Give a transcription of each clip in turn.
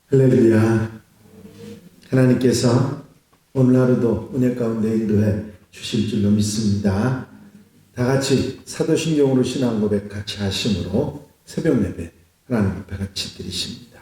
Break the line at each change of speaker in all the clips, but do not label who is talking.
할렐루야. 하나님께서 오늘 하루도 은혜 가운데 인도해 주실 줄로 믿습니다. 다 같이 사도신경으로 신앙 고백 같이 하심으로 새벽 예배 하나님 앞에 같이 드리십니다.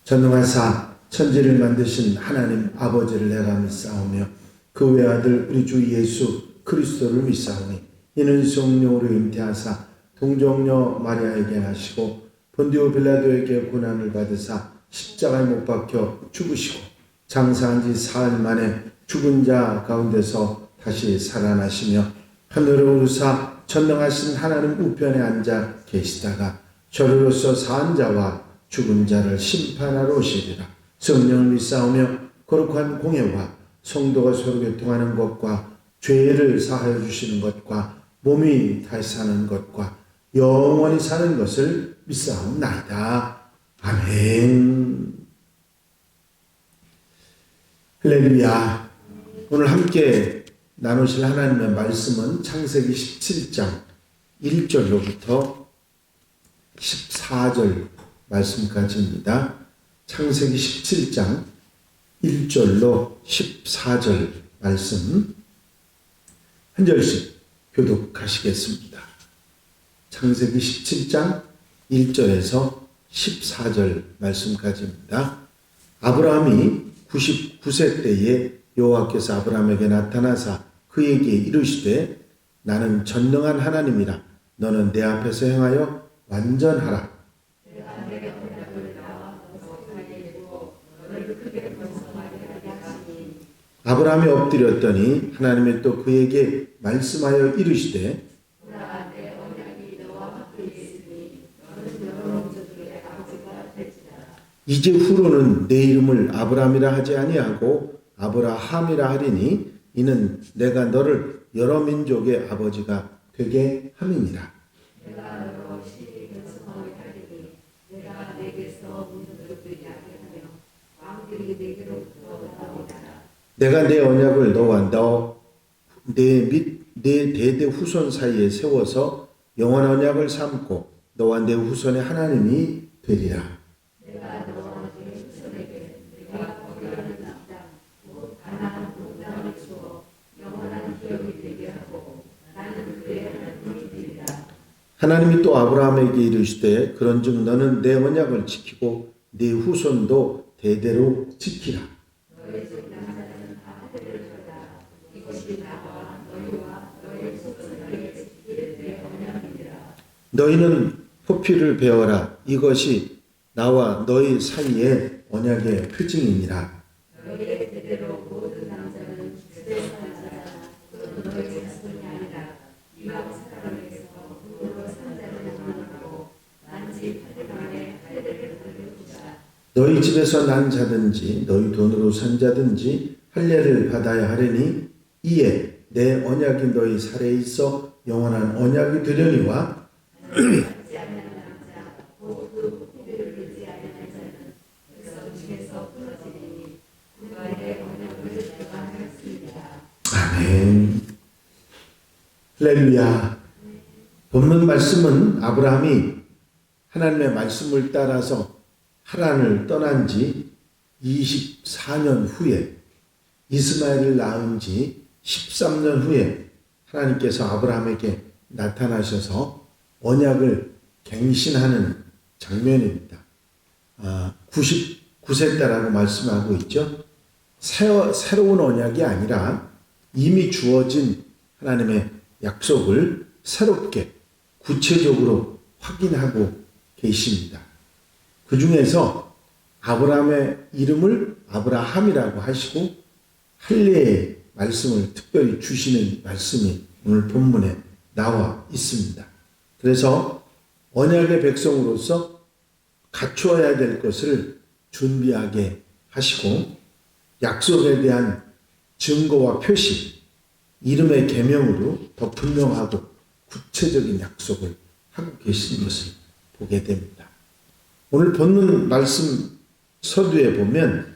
전능하사 천지를 만드신 하나님 아버지를 내가 믿사오며 그 외아들 우리 주 예수 그리스도를 믿사오니 이는 성령으로 잉태하사 동정녀 마리아에게 하시고 본디오 빌라도에게 고난을 받으사 십자가에 못 박혀 죽으시고 장사한 지 사흘 만에 죽은 자 가운데서 다시 살아나시며 하늘로 오르사 전능하신 하나님 우편에 앉아 계시다가 저리로서 산 자와 죽은 자를 심판하러 오시리라. 성령을 믿사오며 거룩한 공예와 성도가 서로 교통하는 것과 죄를 사하여 주시는 것과 몸이 다시 사는 것과 영원히 사는 것을 믿사옵나이다. 아멘. 할렐루야. 오늘 함께 나누실 하나님의 말씀은 창세기 17장 1절로부터 14절 말씀까지입니다. 창세기 17장 1절로 14절 말씀 한 절씩 교독하시겠습니다. 창세기 17장 1절에서 14절 말씀까지입니다. 아브라함이 99세 때에 여호와께서 아브라함에게 나타나사 그에게 이르시되 나는 전능한 하나님이라 너는 내 앞에서 행하여 완전하라. 아브라함이 엎드렸더니 하나님이 또 그에게 말씀하여 이르시되 이제 후로는 내 이름을 아브라함이라 하지 아니하고 아브라함이라 하리니 이는 내가 너를 여러 민족의 아버지가 되게 함이니라. 내가 내 언약을 너와 내 대대 후손 사이에 세워서 영원한 언약을 삼고 너와 내 후손의 하나님이 되리라. 하나님이 또 아브라함에게 이르시되 그런즉 너는 내 언약을 지키고 네 후손도 대대로 지키라. 너희는 포피를 베어라. 이것이 나와 너희 사이의 언약의 표징이니라. 너희 집에서 난 자든지 너희 돈으로 산 자든지 할례를 받아야 하려니 이에 내 언약이 너희 살에 있어 영원한 언약이 되려니와 아멘. 할렐루야. 본문 말씀은 아브라함이 하나님의 말씀을 따라서 하란을 떠난 지 24년 후에 이스마엘을 낳은 지 13년 후에 하나님께서 아브라함에게 나타나셔서 언약을 갱신하는 장면입니다. 99세 때라고 말씀하고 있죠. 새로운 언약이 아니라 이미 주어진 하나님의 약속을 새롭게 구체적으로 확인하고 계십니다. 그 중에서 아브라함의 이름을 아브라함이라고 하시고 할례의 말씀을 특별히 주시는 말씀이 오늘 본문에 나와 있습니다. 그래서 언약의 백성으로서 갖추어야 될 것을 준비하게 하시고 약속에 대한 증거와 표시, 이름의 계명으로 더 분명하고 구체적인 약속을 하고 계신 것을 보게 됩니다. 오늘 본문 말씀 서두에 보면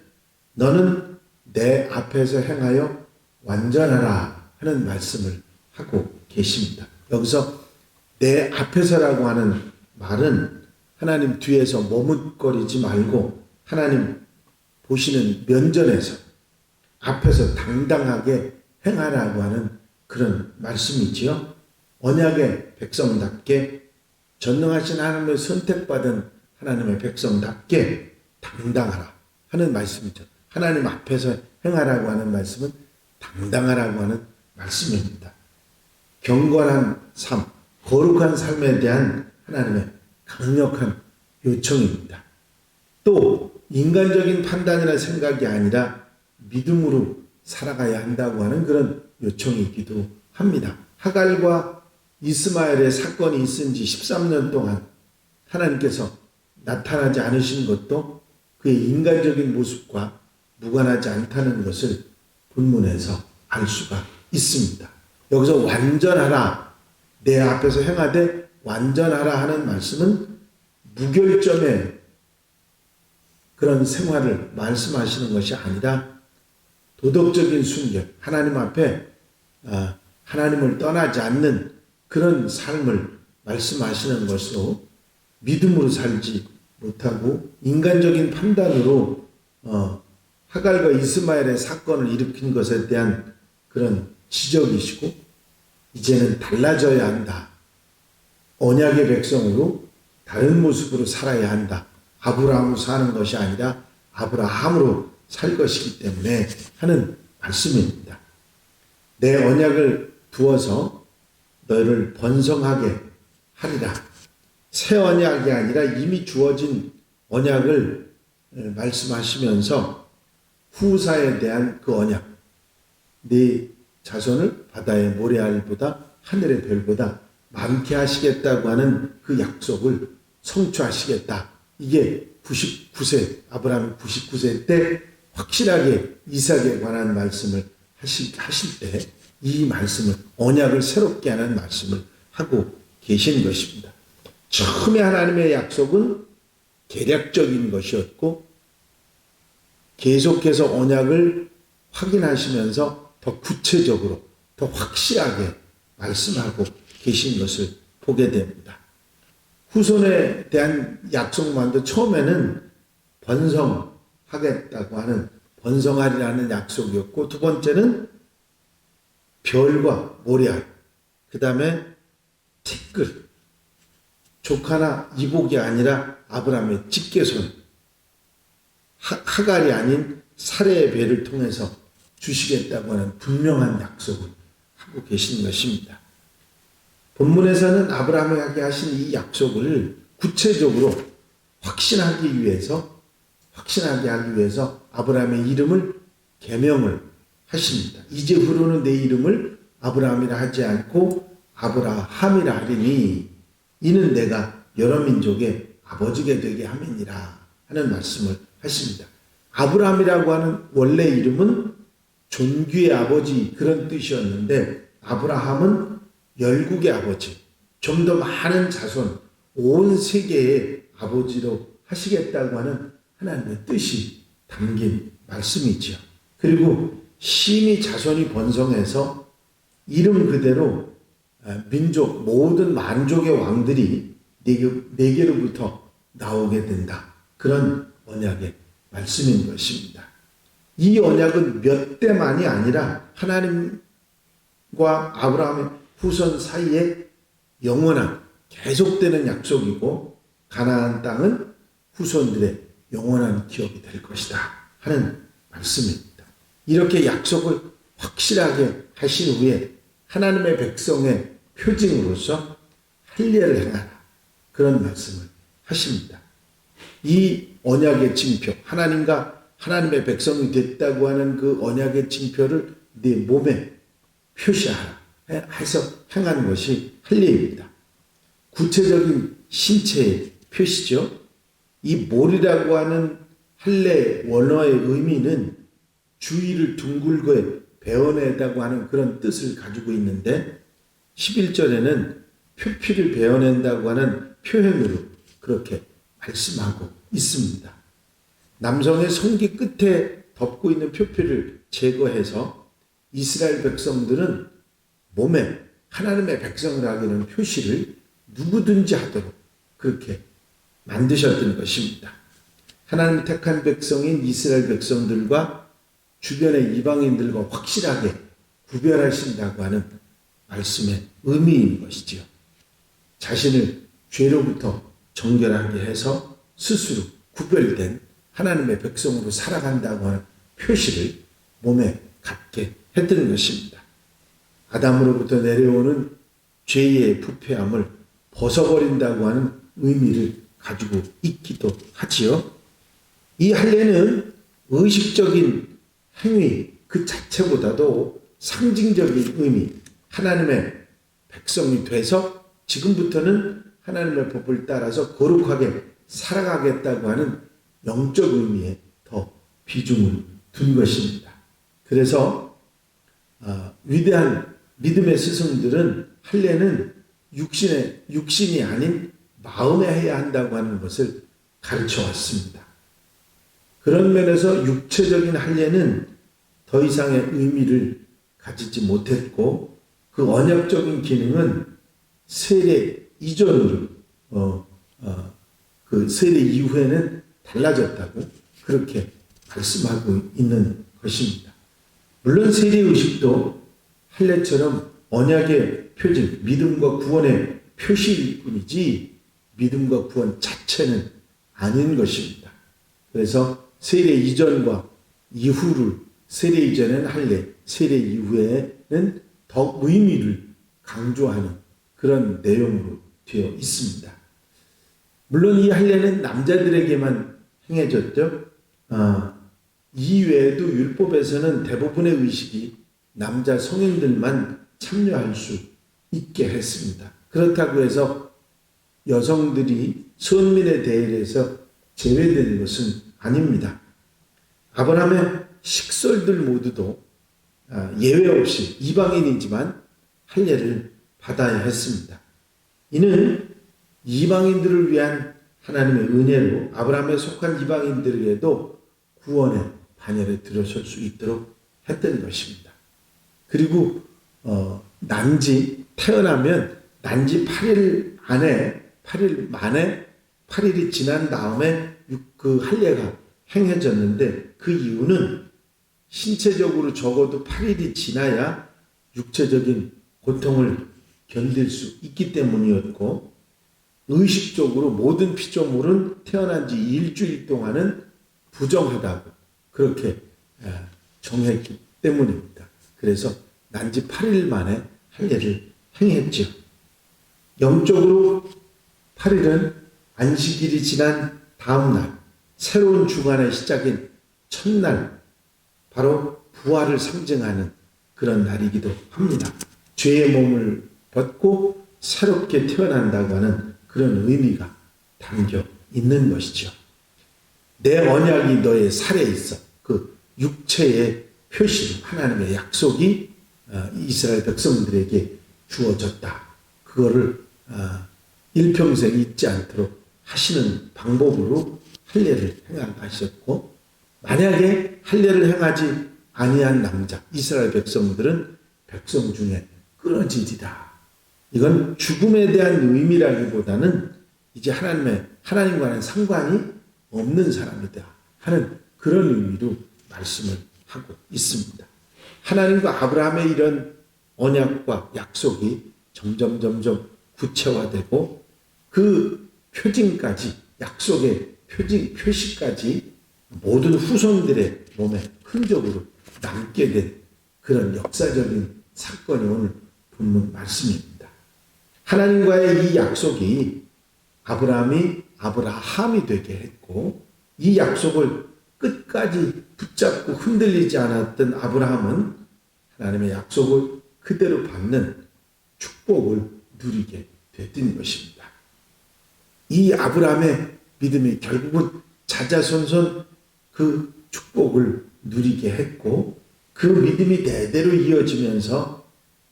너는 내 앞에서 행하여 완전하라 하는 말씀을 하고 계십니다. 여기서 내 앞에서라고 하는 말은 하나님 뒤에서 머뭇거리지 말고 하나님 보시는 면전에서 앞에서 당당하게 행하라고 하는 그런 말씀이지요. 언약의 백성답게 전능하신 하나님의 선택받은 하나님의 백성답게 당당하라 하는 말씀이죠. 하나님 앞에서 행하라고 하는 말씀은 당당하라고 하는 말씀입니다. 경건한 삶, 거룩한 삶에 대한 하나님의 강력한 요청입니다. 또 인간적인 판단이나 생각이 아니라 믿음으로 살아가야 한다고 하는 그런 요청이기도 합니다. 하갈과 이스마엘의 사건이 있은 지 13년 동안 하나님께서 나타나지 않으신 것도 그의 인간적인 모습과 무관하지 않다는 것을 본문에서 알 수가 있습니다. 여기서 완전하라, 내 앞에서 행하되 완전하라 하는 말씀은 무결점의 그런 생활을 말씀하시는 것이 아니라 도덕적인 순결, 하나님 앞에 하나님을 떠나지 않는 그런 삶을 말씀하시는 것으로 믿음으로 살지 못하고 인간적인 판단으로 하갈과 이스마엘의 사건을 일으킨 것에 대한 그런 지적이시고 이제는 달라져야 한다. 언약의 백성으로 다른 모습으로 살아야 한다. 아브라함으로 사는 것이 아니라 아브라함으로 살 것이기 때문에 하는 말씀입니다. 내 언약을 두어서 너를 번성하게 하리라. 새 언약이 아니라 이미 주어진 언약을 말씀하시면서 후사에 대한 그 언약, 네 자손을 바다의 모래알보다 하늘의 별보다 많게 하시겠다고 하는 그 약속을 성취하시겠다. 이게 99세, 아브라함이 99세 때 확실하게 이삭에 관한 말씀을 하실 때 이 말씀을 언약을 새롭게 하는 말씀을 하고 계신 것입니다. 처음에 하나님의 약속은 계략적인 것이었고 계속해서 언약을 확인하시면서 더 구체적으로 더 확실하게 말씀하고 계신 것을 보게 됩니다. 후손에 대한 약속만도 처음에는 번성하겠다고 하는 번성하리라는 약속이었고 두 번째는 별과 모래알, 그 다음에 티끌, 조카나 이복이 아니라 아브라함의 직계손, 하갈이 아닌 사레의 배를 통해서 주시겠다고 하는 분명한 약속을 하고 계신 것입니다. 본문에서는 아브라함에게 하신 이 약속을 구체적으로 확신하게 하기 위해서 아브라함의 이름을 계명을 하십니다. 이제부로는 내 이름을 아브라함이라 하지 않고 아브라함이라 하리니 이는 내가 여러 민족의 아버지가 되게 함이니라 하는 말씀을 하십니다. 아브라함이라고 하는 원래 이름은 존귀의 아버지 그런 뜻이었는데 아브라함은 열국의 아버지, 좀 더 많은 자손, 온 세계의 아버지로 하시겠다고 하는 하나님의 뜻이 담긴 말씀이지요. 그리고 심히 자손이 번성해서 이름 그대로 민족, 모든 만족의 왕들이 네게로부터 나오게 된다. 그런 언약의 말씀인 것입니다. 이 언약은 몇 대만이 아니라 하나님과 아브라함의 후손 사이에 영원한 계속되는 약속이고 가나안 땅은 후손들의 영원한 기업이 될 것이다 하는 말씀입니다. 이렇게 약속을 확실하게 하신 후에 하나님의 백성의 표징으로서 할례를 행하라 그런 말씀을 하십니다. 이 언약의 징표, 하나님과 하나님의 백성이 됐다고 하는 그 언약의 징표를 네 몸에 표시하라 해서 행하는 것이 할례입니다. 구체적인 신체의 표시죠. 이 몰이라고 하는 할례 원어의 의미는 주위를 둥글게 베어내다고 하는 그런 뜻을 가지고 있는데 11절에는 표피를 베어낸다고 하는 표현으로 그렇게 말씀하고 있습니다. 남성의 성기 끝에 덮고 있는 표피를 제거해서 이스라엘 백성들은 몸에 하나님의 백성이라는 표시를 누구든지 하도록 그렇게 만드셨던 것입니다. 하나님 택한 백성인 이스라엘 백성들과 주변의 이방인들과 확실하게 구별하신다고 하는 말씀의 의미인 것이지요. 자신을 죄로부터 정결하게 해서 스스로 구별된 하나님의 백성으로 살아간다고 하는 표시를 몸에 갖게 했던 것입니다. 아담으로부터 내려오는 죄의 부패함을 벗어버린다고 하는 의미를 가지고 있기도 하지요. 이 할례는 의식적인 행위 그 자체보다도 상징적인 의미, 하나님의 백성이 돼서 지금부터는 하나님의 법을 따라서 거룩하게 살아가겠다고 하는 영적 의미에 더 비중을 둔 것입니다. 그래서 위대한 믿음의 스승들은 할례는 육신이 아닌 마음에 해야 한다고 하는 것을 가르쳐 왔습니다. 그런 면에서 육체적인 할례는 더 이상의 의미를 가지지 못했고 그 언약적인 기능은 세례 이전으로 그 세례 이후에는 달라졌다고 그렇게 말씀하고 있는 것입니다. 물론 세례 의식도 할례처럼 언약의 표징, 믿음과 구원의 표시일 뿐이지 믿음과 구원 자체는 아닌 것입니다. 그래서 세례 이전과 이후를 세례 이전에는 할례, 세례 이후에는 더 의미를 강조하는 그런 내용으로 되어 있습니다. 물론 이 할례는 남자들에게만 행해졌죠. 이외에도 율법에서는 대부분의 의식이 남자 성인들만 참여할 수 있게 했습니다. 그렇다고 해서 여성들이 선민의 대회에서 제외된 것은 아닙니다. 아브라함의 식솔들 모두도 예외 없이 이방인이지만 할례를 받아야 했습니다. 이는 이방인들을 위한 하나님의 은혜로 아브라함에 속한 이방인들에게도 구원의 반열에 들어설 수 있도록 했던 것입니다. 그리고 태어나면 난지 8일 만에 8일이 지난 다음에 그 할례가 행해졌는데 그 이유는 신체적으로 적어도 8일이 지나야 육체적인 고통을 견딜 수 있기 때문이었고 의식적으로 모든 피조물은 태어난 지 일주일 동안은 부정하다고 그렇게 정했기 때문입니다. 그래서 난지 8일 만에 할례를 행했죠. 영적으로 8일은 안식일이 지난 다음 날, 새로운 주간의 시작인 첫날, 바로 부활을 상징하는 그런 날이기도 합니다. 죄의 몸을 벗고 새롭게 태어난다고 하는 그런 의미가 담겨 있는 것이죠. 내 언약이 너의 살에 있어. 그 육체의 표시, 하나님의 약속이 이스라엘 백성들에게 주어졌다. 그거를 일평생 잊지 않도록 하시는 방법으로 할례를 행하셨고, 만약에 할례를 행하지 아니한 남자 이스라엘 백성들은 백성 중에 끊어지리라. 이건 죽음에 대한 의미라기보다는 이제 하나님과는 상관이 없는 사람이다 하는 그런 의미로 말씀을 하고 있습니다. 하나님과 아브라함의 이런 언약과 약속이 점점 구체화되고 그 표징까지, 약속의 표시까지 모든 후손들의 몸에 흔적으로 남게 된 그런 역사적인 사건이 오늘 본문 말씀입니다. 하나님과의 이 약속이 아브라함이 되게 했고, 이 약속을 끝까지 붙잡고 흔들리지 않았던 아브라함은 하나님의 약속을 그대로 받는 축복을 누리게 됐던 것입니다. 이 아브라함의 믿음이 결국은 자자손손 그 축복을 누리게 했고, 그 믿음이 대대로 이어지면서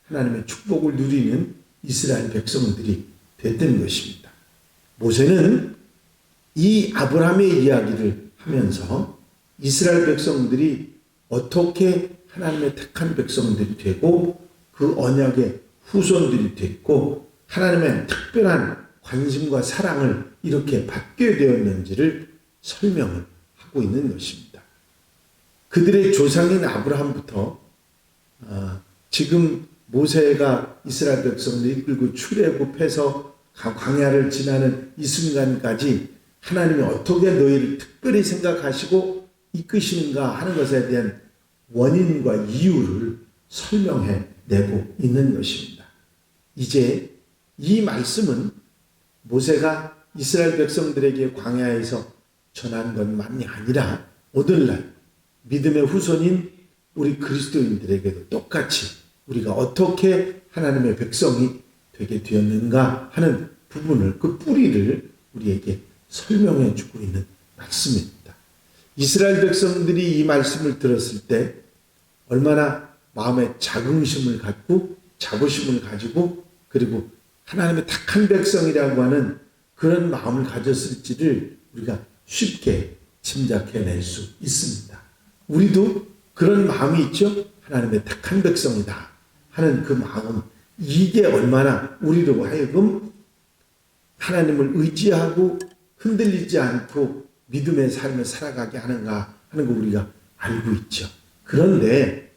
하나님의 축복을 누리는 이스라엘 백성들이 됐던 것입니다. 모세는 이 아브라함의 이야기를 하면서 이스라엘 백성들이 어떻게 하나님의 택한 백성들이 되고 그 언약의 후손들이 됐고 하나님의 특별한 관심과 사랑을 이렇게 받게 되었는지를 설명을 하고 있는 것입니다. 그들의 조상인 아브라함부터 지금 모세가 이스라엘 백성을 이끌고 출애굽해서 광야를 지나는 이 순간까지 하나님이 어떻게 너희를 특별히 생각하시고 이끄시는가 하는 것에 대한 원인과 이유를 설명해 내고 있는 것입니다. 이제 이 말씀은 모세가 이스라엘 백성들에게 광야에서 전한 것만이 아니라 오늘날 믿음의 후손인 우리 그리스도인들에게도 똑같이 우리가 어떻게 하나님의 백성이 되게 되었는가 하는 부분을, 그 뿌리를 우리에게 설명해 주고 있는 말씀입니다. 이스라엘 백성들이 이 말씀을 들었을 때 얼마나 마음에 자긍심을 갖고 자부심을 가지고 그리고 하나님의 택한 백성이라고 하는 그런 마음을 가졌을지를 우리가 쉽게 짐작해낼 수 있습니다. 우리도 그런 마음이 있죠. 하나님의 택한 백성이다 하는 그 마음, 이게 얼마나 우리로 하여금 하나님을 의지하고 흔들리지 않고 믿음의 삶을 살아가게 하는가 하는 거 우리가 알고 있죠. 그런데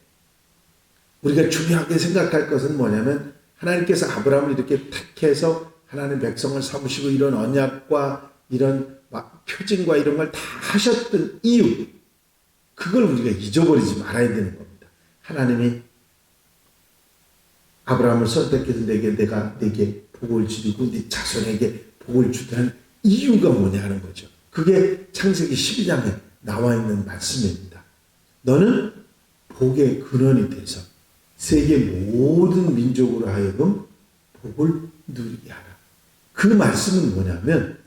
우리가 중요하게 생각할 것은 뭐냐면 하나님께서 아브라함을 이렇게 택해서 하나님 백성을 삼으시고 이런 언약과 이런 표징과 이런 걸 다 하셨던 이유, 그걸 우리가 잊어버리지 말아야 되는 겁니다. 하나님이 아브라함을 선택해서 내가 네게 복을 주리고 네 자손에게 복을 주다는 이유가 뭐냐 하는 거죠. 그게 창세기 12장에 나와 있는 말씀입니다. 너는 복의 근원이 돼서 세계 모든 민족으로 하여금 복을 누리게 하라. 그 말씀은 뭐냐면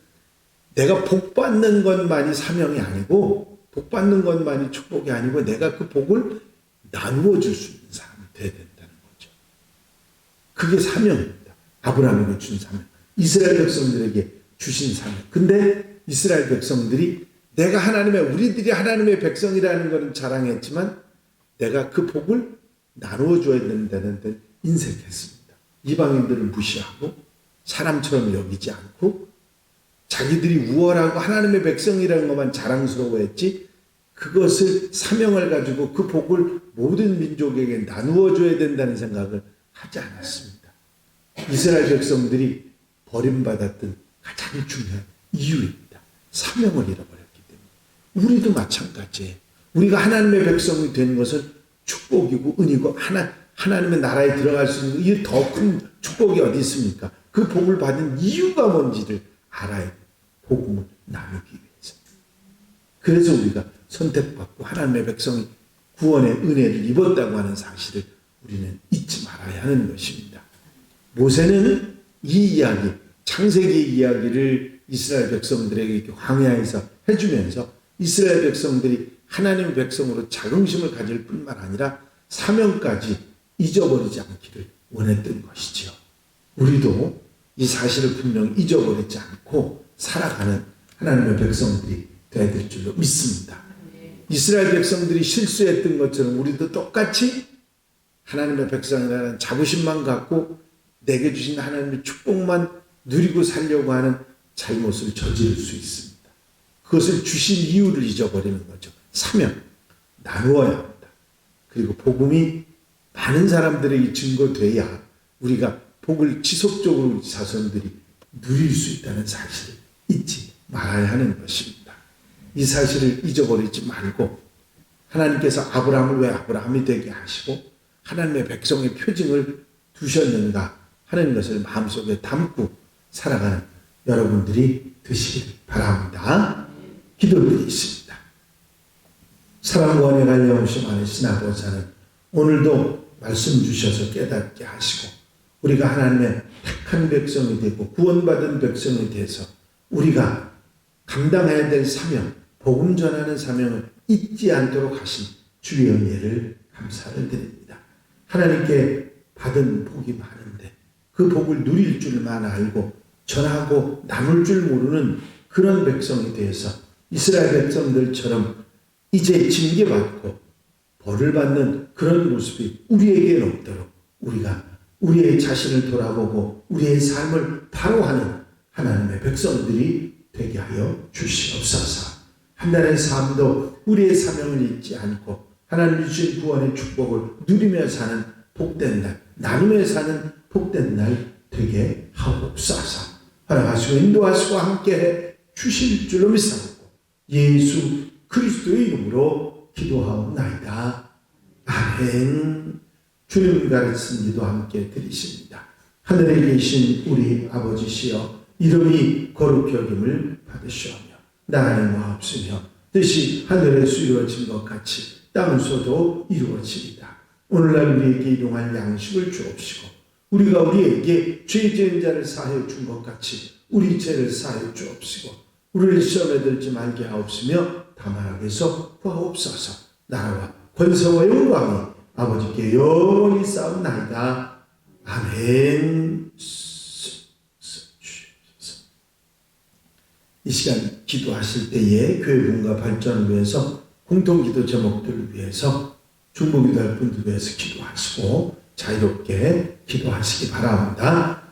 내가 복 받는 것만이 사명이 아니고 복 받는 것만이 축복이 아니고 내가 그 복을 나누어 줄 수 있는 사람이 되어야 된다는 거죠. 그게 사명입니다. 아브라함에게 준 사명, 이스라엘 백성들에게 주신 사명. 근데 이스라엘 백성들이 내가 우리들이 하나님의 백성이라는 것은 자랑했지만 내가 그 복을 나누어 줘야 된다는 데 인색했습니다. 이방인들을 무시하고 사람처럼 여기지 않고 자기들이 우월하고 하나님의 백성이라는 것만 자랑스러워했지 그것을 사명을 가지고 그 복을 모든 민족에게 나누어 줘야 된다는 생각을 하지 않았습니다. 이스라엘 백성들이 버림받았던 가장 중요한 이유입니다. 사명을 잃어버렸기 때문에. 우리도 마찬가지예요. 우리가 하나님의 백성이 되는 것은 축복이고 은이고 하나님의 나라에 들어갈 수 있는 이 더 큰 축복이 어디 있습니까? 그 복을 받은 이유가 뭔지를 알아야 돼요. 복음을 나누기 위해서. 그래서 우리가 선택받고 하나님의 백성이 구원의 은혜를 입었다고 하는 사실을 우리는 잊지 말아야 하는 것입니다. 모세는 이 이야기, 창세기 이야기를 이스라엘 백성들에게 이렇게 광야에서 해주면서 이스라엘 백성들이 하나님의 백성으로 자긍심을 가질 뿐만 아니라 사명까지 잊어버리지 않기를 원했던 것이지요. 우리도 이 사실을 분명 잊어버리지 않고 살아가는 하나님의 백성들이 되어야 될 줄로 믿습니다. 이스라엘 백성들이 실수했던 것처럼 우리도 똑같이 하나님의 백성이라는 자부심만 갖고 내게 주신 하나님의 축복만 누리고 살려고 하는 잘못을 저지를 수 있습니다. 그것을 주신 이유를 잊어버리는 거죠. 사명, 나누어야 합니다. 그리고 복음이 많은 사람들에게 증거돼야 우리가 복을 지속적으로 우리 자손들이 누릴 수 있다는 사실을 잊지 말아야 하는 것입니다. 이 사실을 잊어버리지 말고 하나님께서 아브라함을 왜 아브라함이 되게 하시고 하나님의 백성의 표징을 두셨는가 하는 것을 마음속에 담고 살아가는 여러분들이 되시길 바랍니다. 기도드리겠습니다. 사랑과 은혜 갈려오심 많으신 아버지 하나님, 오늘도 말씀 주셔서 깨닫게 하시고 우리가 하나님의 택한 백성이 되고 구원받은 백성이 돼서 우리가 감당해야 될 사명, 복음 전하는 사명을 잊지 않도록 하신 주의 은혜를 감사를 드립니다. 하나님께 받은 복이 많은데 그 복을 누릴 줄만 알고 전하고 나눌 줄 모르는 그런 백성이 되어서 이스라엘 백성들처럼 이제 징계받고 벌을 받는 그런 모습이 우리에게는 없도록 우리가 우리의 자신을 돌아보고 우리의 삶을 바로 하는 하나님의 백성들이 되게 하여 주시옵소서. 한 날의 삶도 우리의 사명을 잊지 않고 하나님 주신 구원의 축복을 누리며 사는 복된 날, 나누며 사는 복된 날 되게 하옵소서. 허락하시고 인도하시고 함께해 주실 줄로 믿사옵고 예수 그리스도의 이름으로 기도하옵나이다. 아멘. 주님 가르친 기도 함께 드리십니다. 하늘에 계신 우리 아버지시여 이름이 거룩히 여김을 받으시오며 나라의 마옵시며 뜻이 하늘에서 이루어진 것 같이 땅에서도 이루어지리다. 오늘날 우리에게 일용할 양식을 주옵시고 우리가 우리에게 죄 지은 자를 사하여 준 것 같이 우리 죄를 사하여 주옵시고 우리를 시험에 들지 말게 하옵시며 다만 악에서 구하옵소서. 나라와 권세와 영광이 아버지께 영원히 쌓옵나이다. 아멘. 이 시간 기도하실 때에 교회 문화 발전을 위해서 공동기도 제목들을 위해서 중보기도할 분들 위해서 기도하시고 자유롭게 기도하시기 바랍니다.